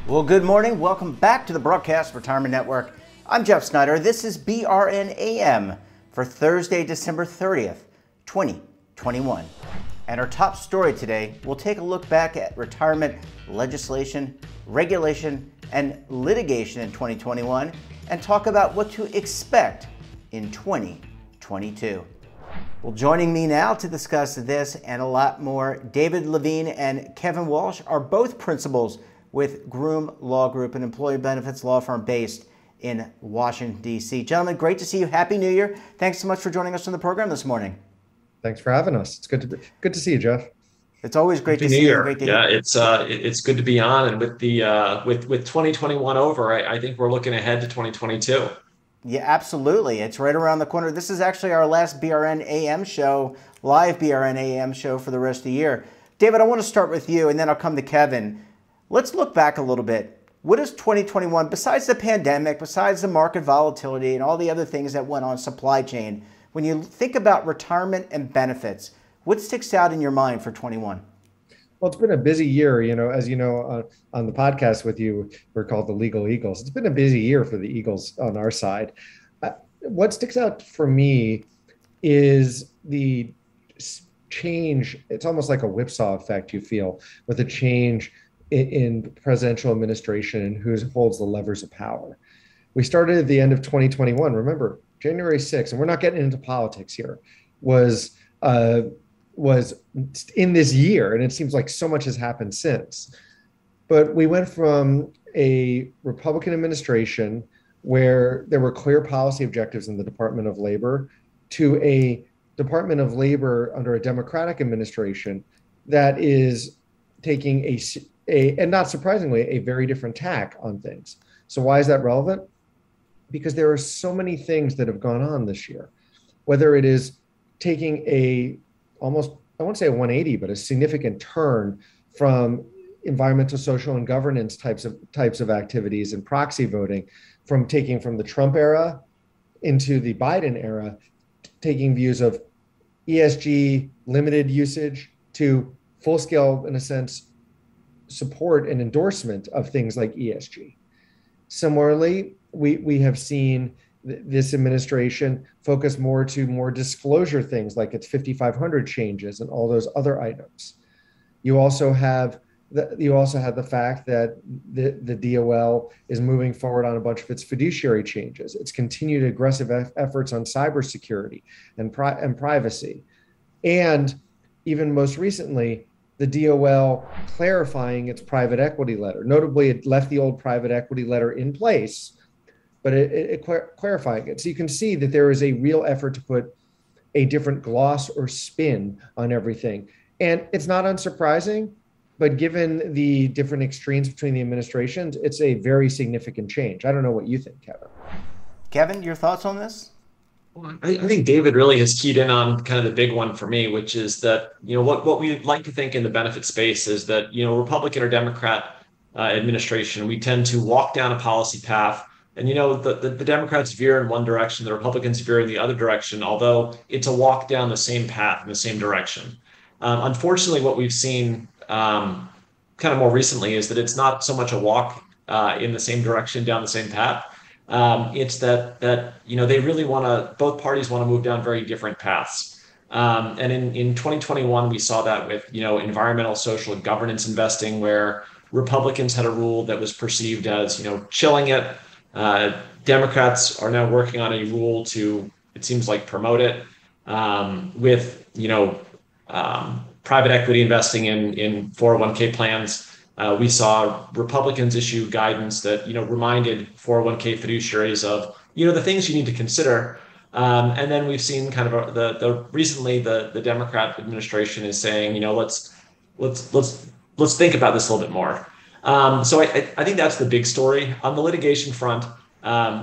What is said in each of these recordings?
Well, good morning. Welcome back to the Broadcast Retirement Network. I'm Jeff Snyder. This is BRN AM for Thursday, December 30th, 2021. And our top story today, we'll take a look back at retirement legislation, regulation, and litigation in 2021 and talk about what to expect in 2022. Well, joining me now to discuss this and a lot more, David Levine and Kevin Walsh are both principals with Groom Law Group, an employee benefits law firm based in Washington, D.C. Gentlemen, great to see you. Happy New Year. Thanks so much for joining us on the program this morning. Thanks for having us. It's good to see you, Jeff. It's always great to see you. Great to hear. It's good to be on, and with the with 2021 over, I think we're looking ahead to 2022. Yeah, absolutely. It's right around the corner. This is actually our last BRN AM show, live BRN AM show for the rest of the year. David, I want to start with you, and then I'll come to Kevin. Let's look back a little bit. What is 2021, besides the pandemic, besides the market volatility and all the other things that went on supply chain, when you think about retirement and benefits, what sticks out in your mind for 21? Well, it's been a busy year. As you know, on the podcast with you, we're called the Legal Eagles. It's been a busy year for the Eagles on our side. What sticks out for me is the change. It's almost like a whipsaw effect you feel with the change in presidential administration and who holds the levers of power. We started at the end of 2021. Remember, January 6th, and we're not getting into politics here, was in this year, and it seems like so much has happened since. But we went from a Republican administration where there were clear policy objectives in the Department of Labor to a Department of Labor under a Democratic administration that is taking and not surprisingly, a very different tack on things. So why is that relevant? Because there are so many things that have gone on this year, whether it is taking almost, I won't say a 180, but a significant turn from environmental, social, and governance types of activities and proxy voting, from the Trump era into the Biden era, taking views of ESG, limited usage, to full scale, in a sense, support and endorsement of things like ESG. Similarly, we have seen this administration focus more disclosure things like its 5,500 changes and all those other items. You also have the fact that the DOL is moving forward on a bunch of its fiduciary changes, its continued aggressive efforts on cybersecurity and privacy, and even most recently, the DOL clarifying its private equity letter. Notably, it left the old private equity letter in place, but it clarifying it. So you can see that there is a real effort to put a different gloss or spin on everything. And it's not unsurprising, but given the different extremes between the administrations, it's a very significant change. I don't know what you think, Kevin. Kevin, your thoughts on this? I think David really has keyed in on kind of the big one for me, which is that, what we like to think in the benefit space is that, Republican or Democrat administration, we tend to walk down a policy path. And, the Democrats veer in one direction, the Republicans veer in the other direction, although it's a walk down the same path in the same direction. Unfortunately, what we've seen kind of more recently is that it's not so much a walk in the same direction down the same path. It's that they really both parties want to move down very different paths. And in 2021, we saw that with, environmental, social, and governance investing, where Republicans had a rule that was perceived as, chilling it. Democrats are now working on a rule to, it seems like, promote it, with, private equity investing in 401k plans. We saw Republicans issue guidance that, reminded 401k fiduciaries of, the things you need to consider. And then we've seen kind of recently the Democrat administration is saying, let's think about this a little bit more. So I think that's the big story. On the litigation front,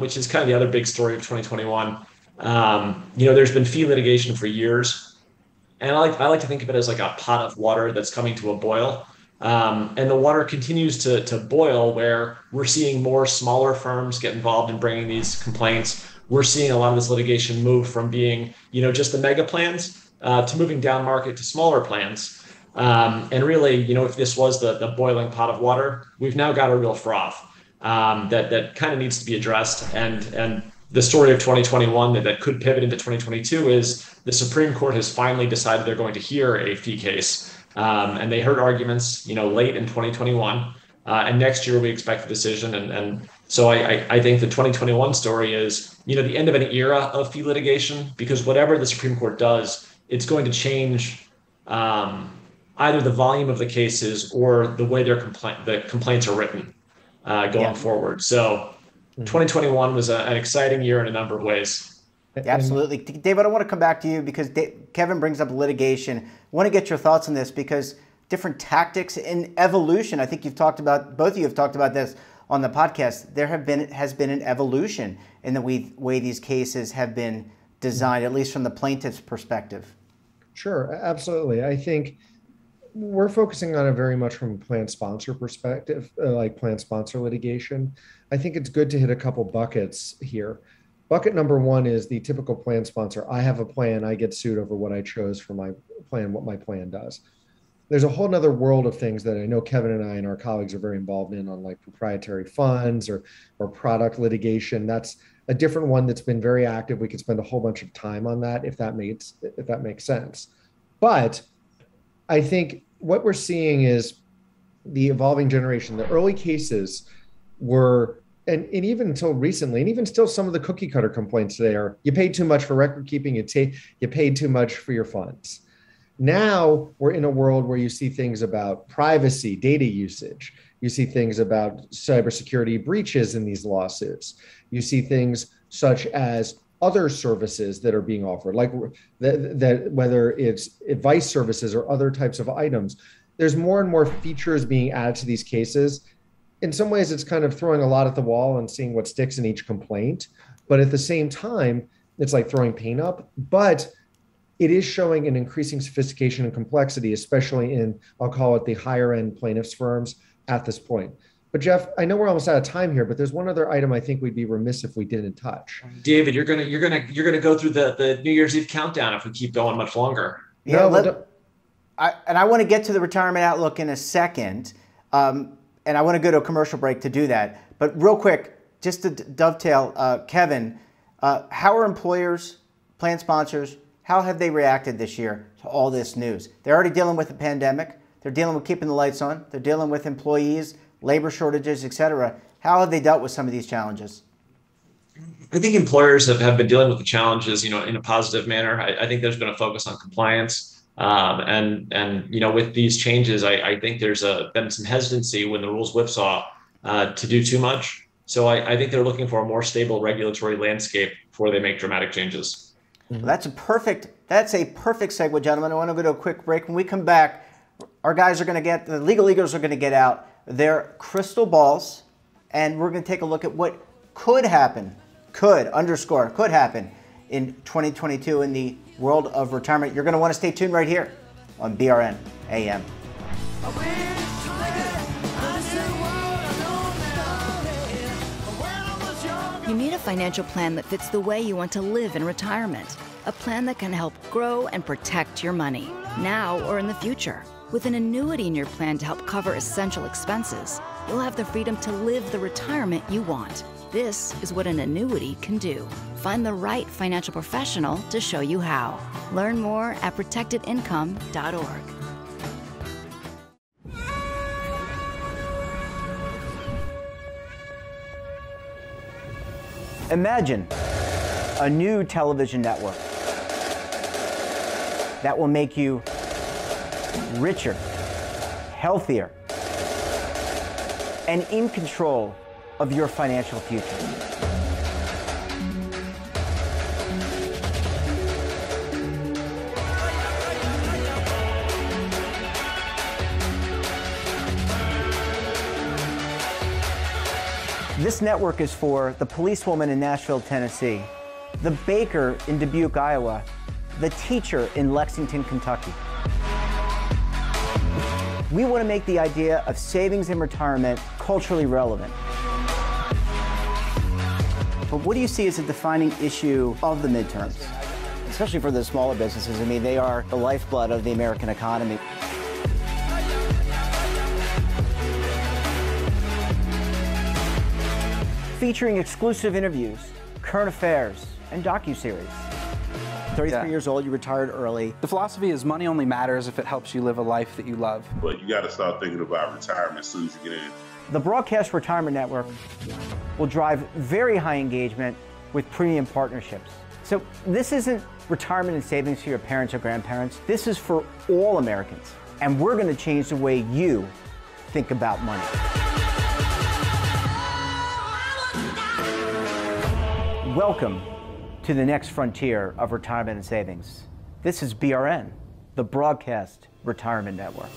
which is kind of the other big story of 2021, there's been fee litigation for years. And I like to think of it as like a pot of water that's coming to a boil. And the water continues to boil, where we're seeing more smaller firms get involved in bringing these complaints. We're seeing a lot of this litigation move from being, just the mega plans to moving down market to smaller plans. And really, if this was the boiling pot of water, we've now got a real froth that kind of needs to be addressed. And the story of 2021 that could pivot into 2022 is the Supreme Court has finally decided they're going to hear a fee case. And they heard arguments, late in 2021. And next year we expect a decision. And so I think the 2021 story is, the end of an era of fee litigation, because whatever the Supreme Court does, it's going to change either the volume of the cases or the way the complaints are written going forward. So 2021 was an exciting year in a number of ways. Absolutely. David, I want to come back to you because Kevin brings up litigation. I want to get your thoughts on this because different tactics and evolution. I think both of you have talked about this on the podcast. There has been an evolution in the way these cases have been designed, at least from the plaintiff's perspective. Sure, absolutely. I think we're focusing on it very much from a plan sponsor perspective, like plan sponsor litigation. I think it's good to hit a couple buckets here. Bucket number one is the typical plan sponsor. I have a plan, I get sued over what I chose for my plan, what my plan does. There's a whole nother world of things that I know Kevin and I and our colleagues are very involved in, on like proprietary funds or product litigation. That's a different one that's been very active. We could spend a whole bunch of time on that if that makes sense. But I think what we're seeing is the evolving generation. The early cases were, and even until recently, and even still some of the cookie cutter complaints today are, you paid too much for record keeping, you paid too much for your funds. Now we're in a world where you see things about privacy, data usage. You see things about cybersecurity breaches in these lawsuits. You see things such as other services that are being offered, like that whether it's advice services or other types of items. There's more and more features being added to these cases. In some ways, it's kind of throwing a lot at the wall and seeing what sticks in each complaint. But at the same time, it's like throwing paint up. But it is showing an increasing sophistication and complexity, especially in, I'll call it the higher end plaintiffs firms at this point. But Jeff, I know we're almost out of time here, but there's one other item I think we'd be remiss if we didn't touch. David, you're gonna go through the New Year's Eve countdown if we keep going much longer. Yeah, I want to get to the retirement outlook in a second, and I want to go to a commercial break to do that. But real quick, just to dovetail, Kevin, how are employers, plan sponsors, how have they reacted this year to all this news? They're already dealing with the pandemic. They're dealing with keeping the lights on. They're dealing with employees, labor shortages, et cetera. How have they dealt with some of these challenges? I think employers have been dealing with the challenges, in a positive manner. I think there's been a focus on compliance. And with these changes, I think there's been some hesitancy when the rules whipsaw to do too much. So I think they're looking for a more stable regulatory landscape before they make dramatic changes. Well, that's a perfect segue, gentlemen. I want to go to a quick break. When we come back, the legal eagles are going to get out their crystal balls, and we're going to take a look at what could happen in 2022 in the world of retirement. You're going to want to stay tuned right here on BRN AM. You need a financial plan that fits the way you want to live in retirement. A plan that can help grow and protect your money, now or in the future. With an annuity in your plan to help cover essential expenses, you'll have the freedom to live the retirement you want. This is what an annuity can do. Find the right financial professional to show you how. Learn more at protectedincome.org. Imagine a new television network that will make you richer, healthier, and in control of your financial future. This network is for the policewoman in Nashville, Tennessee, the baker in Dubuque, Iowa, the teacher in Lexington, Kentucky. We want to make the idea of savings and retirement culturally relevant. But what do you see as a defining issue of the midterms, especially for the smaller businesses? I mean, they are the lifeblood of the American economy. Featuring exclusive interviews, current affairs, and docuseries. 33 years old, you retired early. The philosophy is money only matters if it helps you live a life that you love. But you got to start thinking about retirement as soon as you get in. The Broadcast Retirement Network will drive very high engagement with premium partnerships. So this isn't retirement and savings for your parents or grandparents. This is for all Americans. And we're going to change the way you think about money. Welcome to the next frontier of retirement and savings. This is BRN, the Broadcast Retirement Network.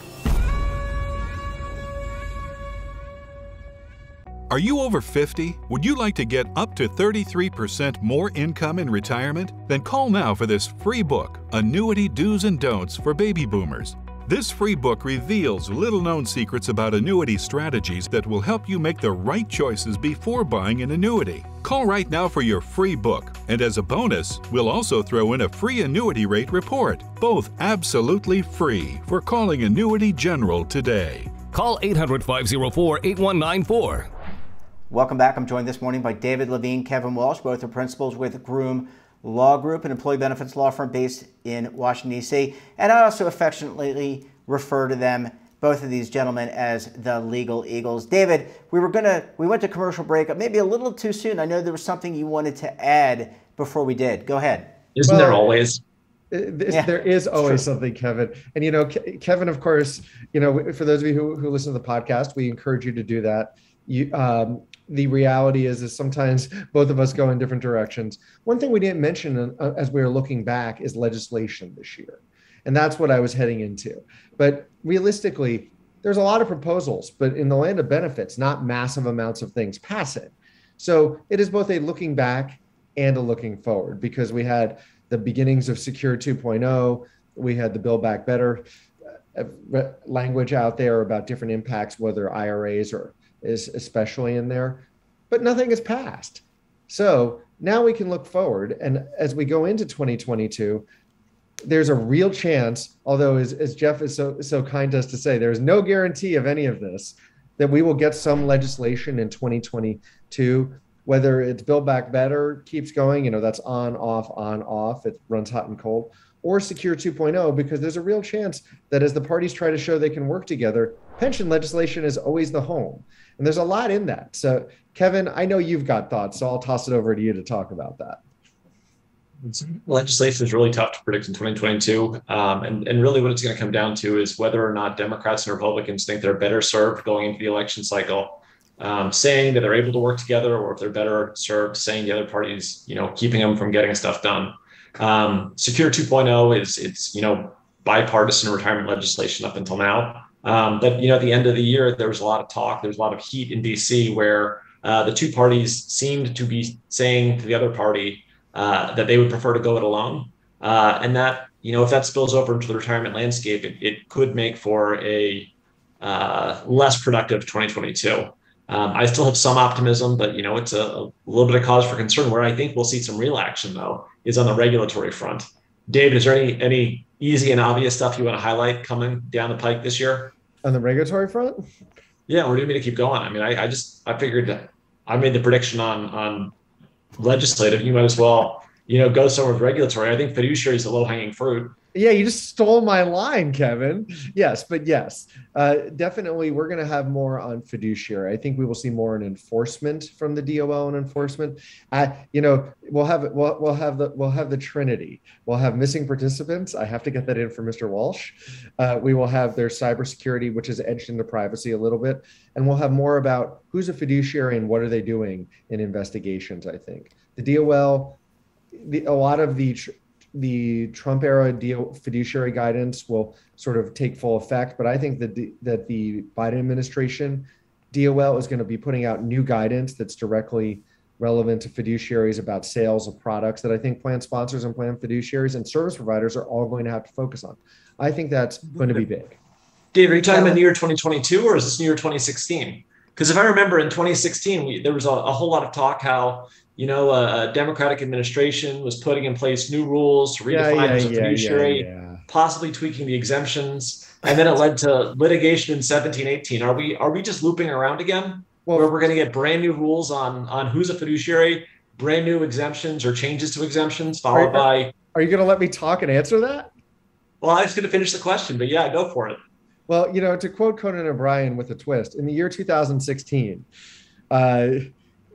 Are you over 50? Would you like to get up to 33% more income in retirement? Then call now for this free book, Annuity Do's and Don'ts for Baby Boomers. This free book reveals little-known secrets about annuity strategies that will help you make the right choices before buying an annuity. Call right now for your free book, and as a bonus, we'll also throw in a free annuity rate report, both absolutely free for calling Annuity General today. Call 800-504-8194. Welcome back. I'm joined this morning by David Levine, Kevin Walsh, both are principals with Groom Law Group, an employee benefits law firm based in Washington, D.C. And I also affectionately refer to them, both of these gentlemen, as the Legal Eagles. David, we went to commercial break, maybe a little too soon. I know there was something you wanted to add before we did. Go ahead. Isn't there always? There is always something, Kevin. And, Kevin, of course, for those of you who listen to the podcast, we encourage you to do that. The reality is sometimes both of us go in different directions. One thing we didn't mention as we were looking back is legislation this year. And that's what I was heading into. But realistically, there's a lot of proposals, but in the land of benefits, not massive amounts of things pass it. So it is both a looking back and a looking forward, because we had the beginnings of Secure 2.0. We had the Build Back Better language out there about different impacts, whether IRAs is especially in there, but nothing has passed. So now we can look forward. And as we go into 2022, there's a real chance, although as Jeff is so kind to us to say, there's no guarantee of any of this, that we will get some legislation in 2022, whether it's Build Back Better keeps going, that's on, off, it runs hot and cold, or Secure 2.0, because there's a real chance that as the parties try to show they can work together, pension legislation is always the home. And there's a lot in that. So, Kevin, I know you've got thoughts, so I'll toss it over to you to talk about that. Legislation is really tough to predict in 2022. And really what it's going to come down to is whether or not Democrats and Republicans think they're better served going into the election cycle, saying that they're able to work together, or if they're better served saying the other parties, keeping them from getting stuff done. Secure 2.0 it's bipartisan retirement legislation up until now. But at the end of the year, there was a lot of talk. There's a lot of heat in DC where the two parties seemed to be saying to the other party that they would prefer to go it alone. And that, if that spills over into the retirement landscape, it could make for a less productive 2022. I still have some optimism, but, it's a little bit of cause for concern. Where I think we'll see some real action, though, is on the regulatory front. David, is there any easy and obvious stuff you want to highlight coming down the pike this year? On the regulatory front? Yeah, or do you want me to keep going? I mean, I figured that I made the prediction on legislative. You might as well, go somewhere with regulatory. I think fiduciary is the low-hanging fruit. Yeah, you just stole my line, Kevin. Yes, definitely we're going to have more on fiduciary. I think we will see more in enforcement from the DOL and enforcement. We'll have the Trinity. We'll have missing participants. I have to get that in for Mr. Walsh. We will have their cybersecurity, which is edged into privacy a little bit, and we'll have more about who's a fiduciary and what are they doing in investigations. I think the DOL, a lot of the Trump era fiduciary guidance will sort of take full effect. But I think that the Biden administration, DOL is going to be putting out new guidance that's directly relevant to fiduciaries about sales of products that I think plan sponsors and plan fiduciaries and service providers are all going to have to focus on. I think that's going to be big. Dave, are you talking about New Year 2022 or is this New Year 2016? Because if I remember in 2016, there was a whole lot of talk how, a Democratic administration was putting in place new rules to redefine as a fiduciary, possibly tweaking the exemptions. And then it led to litigation in 17, 18. Are we just looping around again? Well, where we're going to get brand new rules on who's a fiduciary, brand new exemptions or changes to exemptions, followed by... Are you going to let me talk and answer that? Well, I was going to finish the question, but yeah, go for it. Well, to quote Conan O'Brien with a twist, in the year 2016,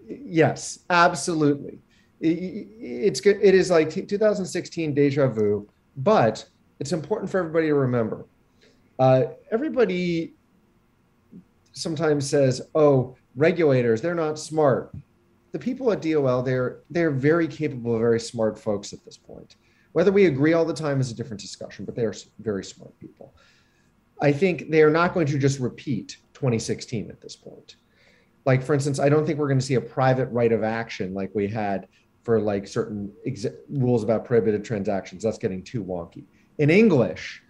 yes, absolutely. It is like 2016 deja vu, but it's important for everybody to remember. Everybody sometimes says, oh, regulators, they're not smart. The people at DOL, they're very capable, very smart folks at this point. Whether we agree all the time is a different discussion, but they are very smart people. I think they are not going to just repeat 2016 at this point. Like, for instance, I don't think we're going to see a private right of action like we had for like certain rules about prohibited transactions. That's getting too wonky. In English,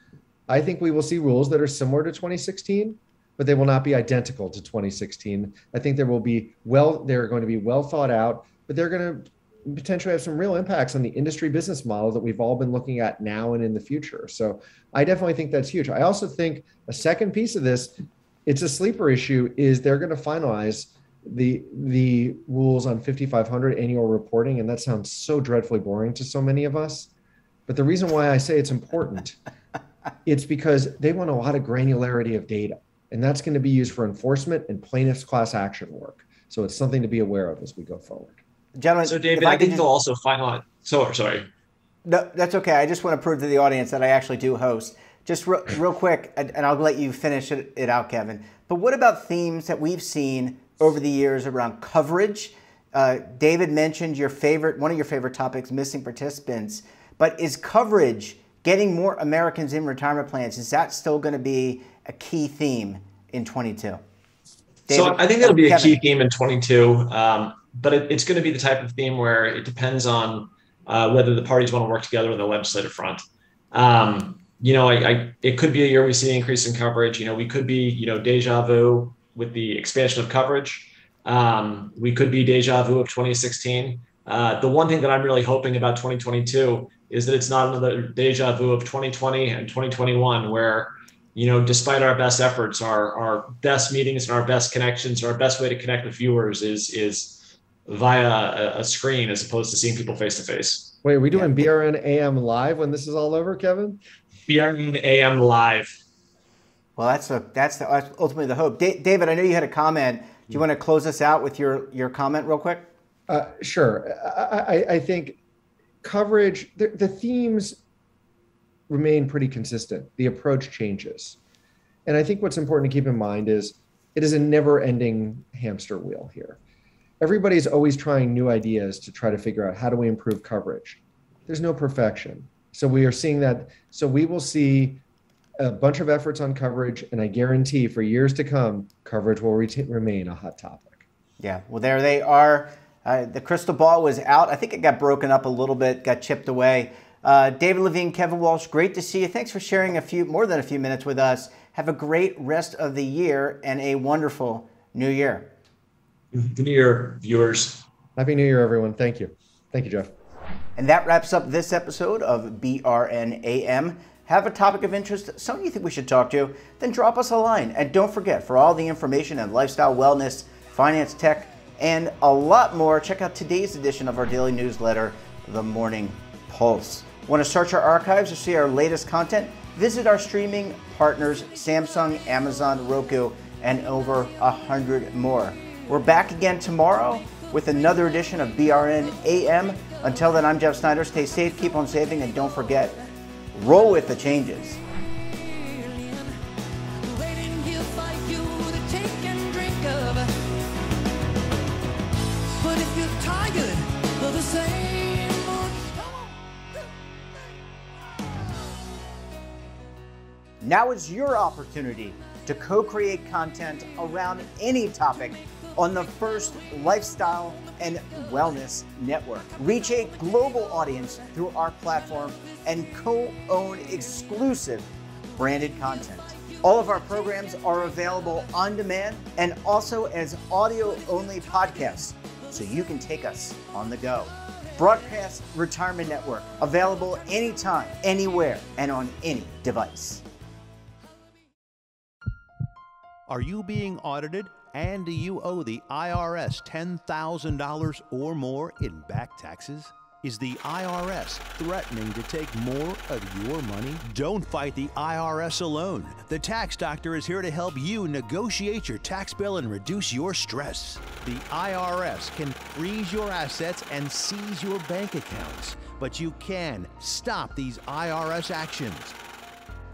I think we will see rules that are similar to 2016, but they will not be identical to 2016. I think they're going to be well thought out, but they're going to potentially have some real impacts on the industry business model that we've all been looking at now and in the future. So I definitely think that's huge. I also think a second piece of this, it's a sleeper issue, is they're going to finalize the rules on 5,500 annual reporting. And that sounds so dreadfully boring to so many of us. But the reason why I say it's important, it's because they want a lot of granularity of data. And that's going to be used for enforcement and plaintiffs' class action work. So it's something to be aware of as we go forward. Gentlemen, so David, I think they'll also finalize. Sorry. No, that's okay. I just want to prove to the audience that I actually do host. Just real quick, and I'll let you finish it out, Kevin. But what about themes that we've seen over the years around coverage? David mentioned one of your favorite topics, missing participants. But is coverage, getting more Americans in retirement plans, is that still going to be a key theme in 22? So I think that'll be a key theme in 22. But it's going to be the type of theme where it depends on whether the parties want to work together on the legislative front. It could be a year we see an increase in coverage. We could be, deja vu with the expansion of coverage. We could be deja vu of 2016. The one thing that I'm really hoping about 2022 is that it's not another deja vu of 2020 and 2021 where, despite our best efforts, our best meetings and our best connections, our best way to connect with viewers is via a screen as opposed to seeing people face to face. Wait, are we doing BRN AM live when this is all over, Kevin? BRN AM live. Well, that's ultimately the hope. David, I know you had a comment. Do you want to close us out with your comment real quick? Sure. I think coverage, the themes remain pretty consistent. The approach changes. And I think what's important to keep in mind is it is a never-ending hamster wheel here. Everybody's always trying new ideas to try to figure out how do we improve coverage. There's no perfection. So we are seeing that. So we will see a bunch of efforts on coverage, and I guarantee for years to come, coverage will remain a hot topic. Yeah, well, there they are. The crystal ball was out. I think it got broken up a little bit, got chipped away. David Levine, Kevin Walsh, great to see you. Thanks for sharing more than a few minutes with us. Have a great rest of the year and a wonderful new year. Happy New Year, viewers. Happy New Year, everyone. Thank you. Thank you, Jeff. And that wraps up this episode of BRN AM. Have a topic of interest, someone you think we should talk to, then drop us a line. And don't forget, for all the information on lifestyle, wellness, finance, tech, and a lot more, check out today's edition of our daily newsletter, The Morning Pulse. Want to search our archives or see our latest content? Visit our streaming partners, Samsung, Amazon, Roku, and over 100 more. We're back again tomorrow with another edition of BRN AM. Until then, I'm Jeff Snyder. Stay safe, keep on saving, and don't forget, roll with the changes. Now is your opportunity to co-create content around any topic on the first lifestyle and wellness network. Reach a global audience through our platform and co-own exclusive branded content. All of our programs are available on demand and also as audio-only podcasts, so you can take us on the go. Broadcast Retirement Network, available anytime, anywhere, and on any device. Are you being audited and do you owe the IRS $10,000 or more in back taxes? Is the IRS threatening to take more of your money? Don't fight the IRS alone. The Tax Doctor is here to help you negotiate your tax bill and reduce your stress. The IRS can freeze your assets and seize your bank accounts, but you can stop these IRS actions.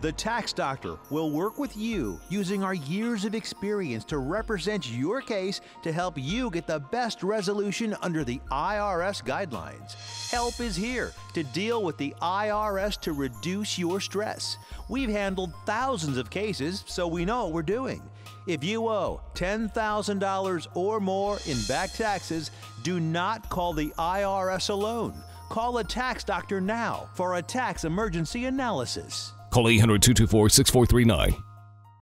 The Tax Doctor will work with you using our years of experience to represent your case to help you get the best resolution under the IRS guidelines. Help is here to deal with the IRS to reduce your stress. We've handled thousands of cases, so we know what we're doing. If you owe $10,000 or more in back taxes, do not call the IRS alone. Call a Tax Doctor now for a tax emergency analysis. Call 800-224-6439.